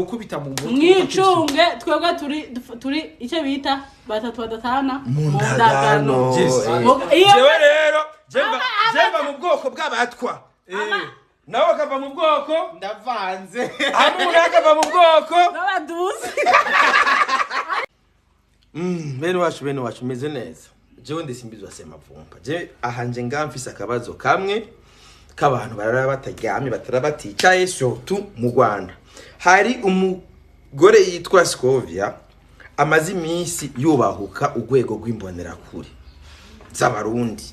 ukubita mu mutwe mwicunge twebwe turi icyo bita batatu badatana mundagano jewe rero jemba mu bwoko bw'abatwa nawe akava mu bwoko ndavanze hamwe akava mu bwoko n'abaduzi bene wacu meze neza jewe ndisimbizwa sema vumpa je ahanje ngamfise akabazo kamwe k'abantu barara bataryamye batarabaticaye surtout mu Rwanda hari umugore yitwa Scovia amazi iminsi yubahuka urwego rw'imbonera kure z'abarundi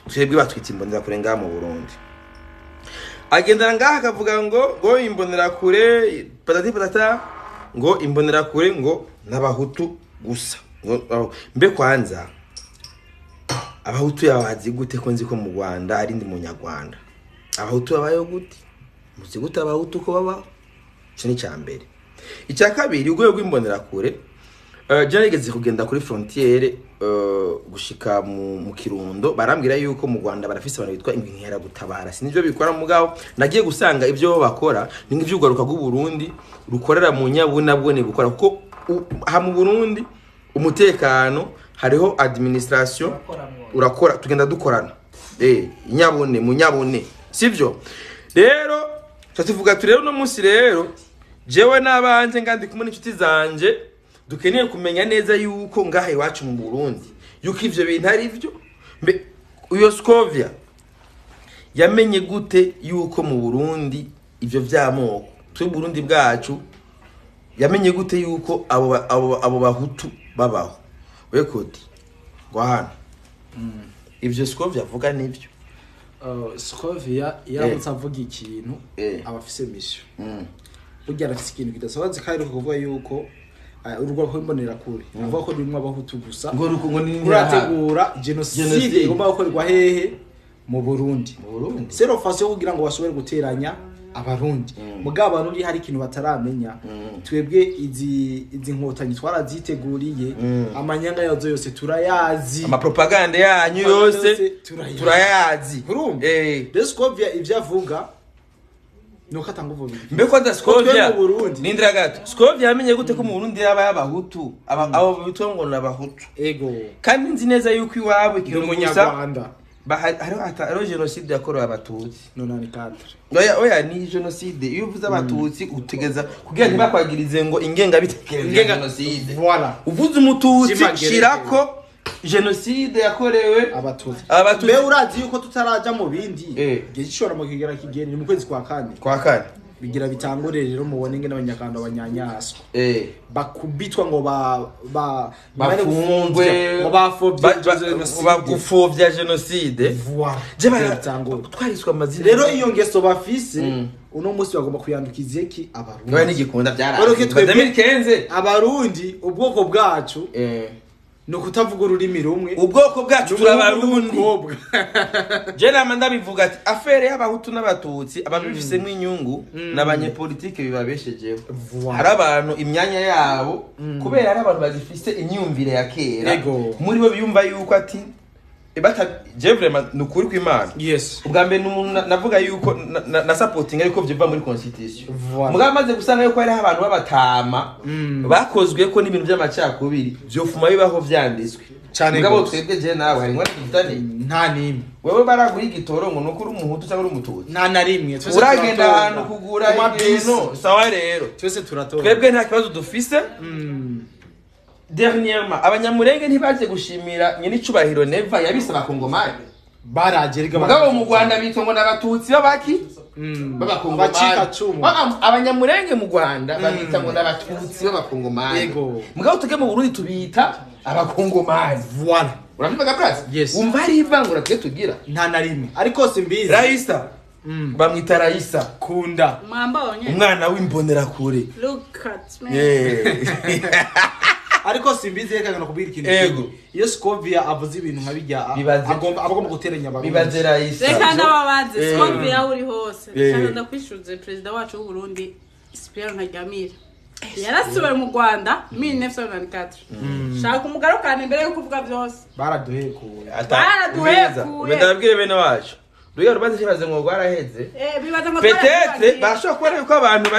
twebwe batwita imbonera kure ngaha mu Burundi agendana ngaha akavuga ngo imbonera kure patata ngo imbonera kure ngo n'abahutu gusa mbe kwanza abahutu yabazi gute ko nzi ko mu Rwanda ari ndi munyarwanda abahutu babayo gute muzi gute abahutu ko baba cyo cyambere icya kabiri urwego rw'imbonera kure jarigeze kugenda kuri frontiere gushika mu Kirundo barambwira yuko mu Rwanda barafise abantu bitwa inkera gutabara sinivyo bikora mugabo nagiye gusanga ivyo bakora ni nk'ivyugaruka rw'u Burundi rukorera mu nyabuna bwone gukora kuko ha mu Burundi umutekano hariho administration urakora tugenda dukorana inyabone mu nyabone sivyo rero tuvuga turero no munsi rero jewe nabanje ngandi kumwe n'inshuti zanje dukeneye kumenya neza yuko ngahe iwacu mu Burundi yuko ivyo bintu ari byo mbe uyo Scovia yamenye gute yuko mu Burundi ivyo vyamoko twe Burundi bwacu yamenye gute yuko abo bahutu babaho wekoti ngwana ivyo Scovia avuga nivyo Scovia yabutse avuga ikintu abafise mission burya arafise ikintu kidasobanutse kandi kuvuga yuko urugwa ko imbonera kure avuga ko rimwe abahutu gusa ngo ni kurategura genocide igomba gukorerwa hehe mu Burundi sero fasi yo kugira ngo bashobore guteranya abarundi mugabo abarundi hari ikintu bataramenya twebwe izi nkotanyi twaraziteguriye amanyanga yazo yose turayazi ama propaganda yanyu yose turayazi Scovia ivyo avuga no katanguvo mbe ko da Scovia nindira gato Scovia yamenye gute ko mu Burundi yaba yabahutu abo bitwa ngo nabahutu ego kandi nzi neza yuko iwabo ikintu munyarwanda hariho genocide yakorewe abatutsi 94 oya ni genocide iyo uvuze abatutsi utegeza kugira ntibakwagirize ngo ingenga bitekerezo genocide voilà uvuze umututsi shirako genocide yakorewe abatutsi mbe urazi yuko tutaraja mu bindi gishora mu kigera kigeni mu kwezi kwa kane bigira bitangure rero mubone ngene abanyakanda abanyanyaso bakubitwa ngo bafungwe ngo bagufovya genocide je batangure twariswa amazina rero iyo ngeso bafise uno munsi bagomba kuyandukiza iki abarundi we n'igikunda byaraje abarundi ubwoko bwacu no kutavuga ururimi rumwe ubwoko bwacu turabarundi je namanda bivuga ati afere y'abahutu n'abatutsi ababifise nk'inyungu n'abanyepolitike bibabeshejeho hari abantu imyanya yabo kubera ari abantu bazifise inyumvire ya kera muri bo biyumva yuko ati je vraiment nukuri kw'Imana ubwa mbere navuga yuko na supporting ariko byiva muri constitution mugabo maze gusanga yuko ari abantu babatama bakozwe ko n'ibintu by'amacakubiri byofuma bibaho vyanditswe mugabo twebwe je nawe hari ngwa kitane nta nimwe wewe baraguha igitoro ngo nukuri umuhutu cyangwa umututsi nta na rimwe uragenda ahantu kugura ibintu sawa rero twese turatora twebwe nta kibazo dufise dernièrement abanyamurenge ntibaje gushimira nyine icubahiro neva yabise bakongomani baragerega mugabo mu Rwanda bitongo n'abatutsi babaki babakongomani abanyamurenge mu Rwanda babita ngo n'abatutsi babakongomani mugabo tuge mu Burundi tubita abakongomani voilà uravuga place umva ari ivangura twe tugira nta na rimwe ariko simbizi Raisa bamwita Raisa kunda umwana w'imbonera kure look at me ariko simbizi reka nakubwira ikintu iyo Scovia avuze ibintu nka bijya agomba guteranya abantu bibaze Raisa reka nababaze Scovia uri hose cyane ndakwishuze president wacu w'u Burundi Pierre Ntaryamira yarasubiye mu Rwanda 1994 shaka umugarukana imbere yo kuvuga byose baraduhekuye ndabwire bene wacu ruya rubaze kibaze ngo rwaraheze bibaza ngo peut-être bashobora kuba yuko abantu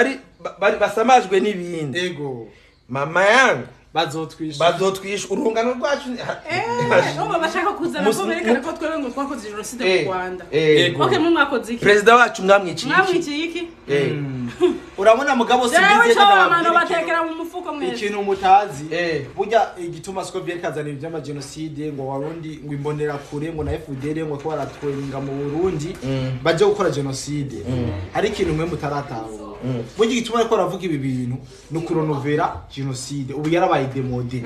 basamajwe n'ibindi ego mama yangu bazotwisha urungano rwacu no bashaka kuzana ko berekana ko twebwe ngo twakoze jenoside mu Rwanda okay mu mwakoze iki president wacu mwamwiciye iki urabona mugabo simbize n'abantu batekera mu mufuko mwese ikintu mutazi burya igituma siko byerekazana ibyama genocide ngo warundi ngo imbonera kure ngo na FDL ngo ko baratwenga mu Burundi baje gukora genocide hari ikintu mwe mutarataho burya igituma ariko ravuga ibi bintu no kuronovera genocide ubu yarabaye demode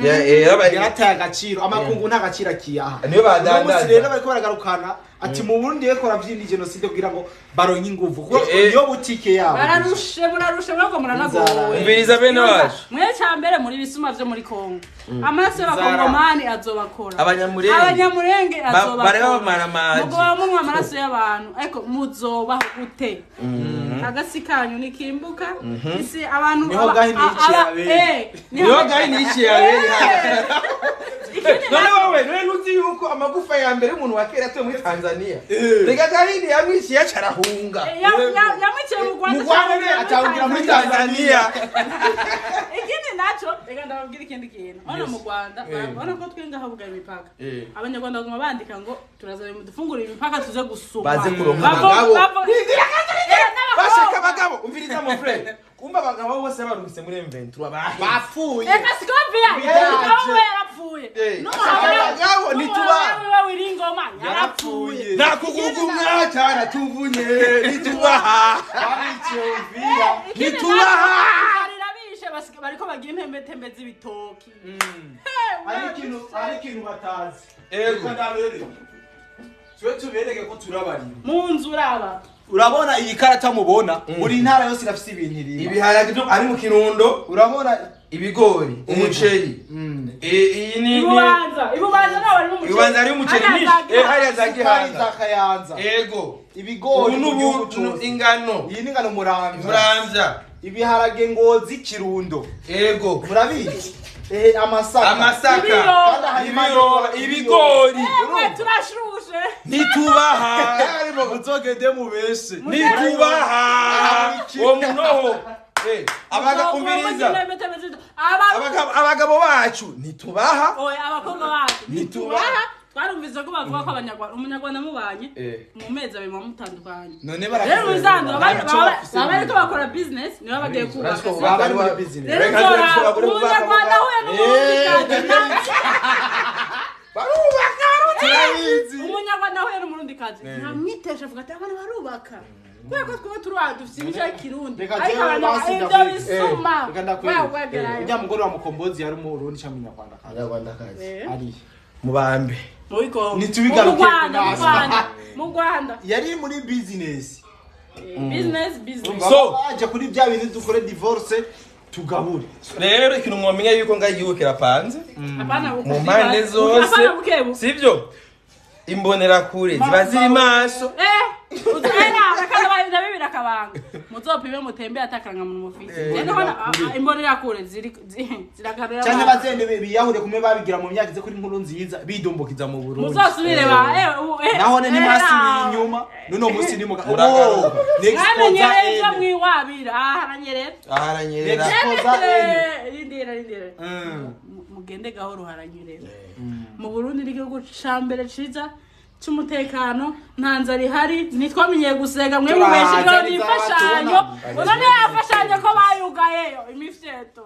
yarataye agaciro amakungu nta gaciro kiyaha niyo badandaza rero bariko baragarukana ati mu Burundi yeko ravyindi genocide kugira ngo baronke inguvu kuko iyo butike yabo murarushe mwako muranagowe mbiriza bene wacu mwe cyambere muri bisuma byo muri Kongo amaraso y'abakongomani azobakora abanyamurenge azobakora barega bamaramaje mugo bamwe amaraso y'abantu ariko muzobaho gute agasi kanyu nikimbuka isi abantu niho gahini yawe none wowe ntuzi yuko amagufa ya mbere y'umuntu wa kera atuye muri Tanzania rega gahini yamwishiye acarahunga yamwiciye mu Rwanda atahungira muri Tanzania ikindi naco rega ndababwira ikindi kintu hano mu Rwanda barabona ko twenga habuga imipaka abanyarwanda baguma bandika ngo turazaba mudufungura imipaka tuze gusuma baze kuronka abagabo bashaka abagabo umviriza mon frère kumba abagabo bose barumvise muri M23 bapfuye eka sikobia yarapfuye no abagabo nituba wewe wiringoma yarapfuye nakugugumya cyara tuvunye nitubaha abicovira nitubaha basike bariko bagira impembe z'ibitoki hari ikintu batazi ego twe tubereke ko turabari mu nzu urabona iyi karata mubona muri ntara yose irafite ibintu iri ibiharage byo ari mu Kirundo urabona ibigori umuceri iyi ni ibubanza nawe ari mu muceri ibubanza ari umuceri hariya za Gihanza Kayanza ego ibigori n'ubu ingano iyi ni ingano muramvya ibiharage Ngozi Kirundo ego murabizi amasaka ibigori turashuruje nitubaha muzogende mubeshe nitubaha uwo munoho abagabo bacu nitubaha abakobwa bacu nitubaha twarumvise ko bavuga ko abanyarwanda umunyarwanda mubanye mu mezi abiri mutandukanye none rero uzandura bariko bakora business niba bagiye kubaka bari muri business umunyarwanda huye n'umurundi barubaka umunyarwanda huye n'umurundi kazi ntamwitesha avuga ati abana barubaka kubera ko twaba turuha dufite imico y'ikirundi ariko ibyo bisuma ujya mugore wa mukombozi yari umurundi cyangwa umunyarwandakazi ari mubambe mu Rwanda yari muri business so aje kuri bya bintu dukore divorce tugabure rero ikintu mwomenya yuko ngayigihugu kirapanze mu mpande zose sivyo imbonera kure ziba ziri maso bibira kabanga muzopime mutembe atakaranga mu mufisi imbonera kure ziragarura cyane bazende biyahure kumwe babigira mu myaka ize kuri nkuru nziza bidumbukiza mu Burundi muzosubire naho ne nimasi inyuma nuno musi ni muga n'exposa mwiwabira haranyerera rindira mugende gahoro haranyerera mu Burundi n'igihugu cambere ciza cy'umutekano ntanza rihari nitwamenyeye gusega mwe mubeshije n'imfashanyo none yafashanye ko bayugayeyo imifyeto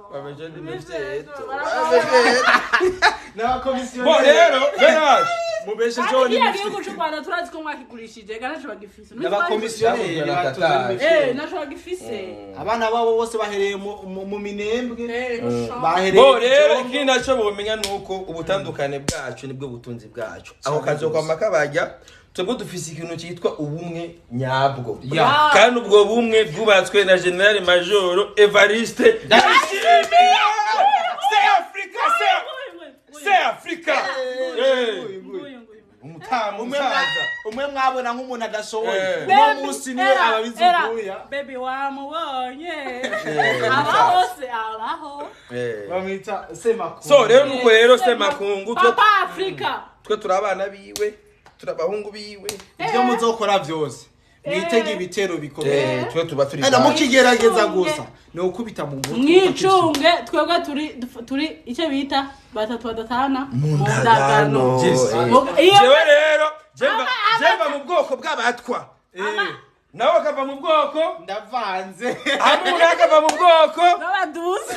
na komisiyo rero benaje mubeshe jo ni igihugu cy'u Rwanda turazi ko mwakigurishije ganacho bagifise n'aba komisiyo nacho bagifise abana babo bose bahereye mu minembwe bahereye rero ikindi naco bomenya nuko ubutandukane bwacu nibwo butunzi bwacu aho kazoka makabajya twebwe dufise ikintu cyitwa ubumwe nyabwo kandi ubwo bumwe bwubatswe na General Major Evariste C'est Africa umwe mwabona nk'umuntu adashoboye no musi niwe ababizuguya baby wamubonye abaho bamwita Semakungu so rero nuko rero Semakungu Papa Africa twe turabana biwe turabahungu biwe ibyo muzokora byose mwitege ibitero bikomeye twe tuba turi ana mukigerageza gusa no ukubita mu ngutu mwicunge twebwe turi icyo bita batatu badatana mu ndagano jewe rero jemba mu bwoko bw'abatwa nawe akava mu bwoko ndavanze hamwe akava mu bwoko n'abaduzi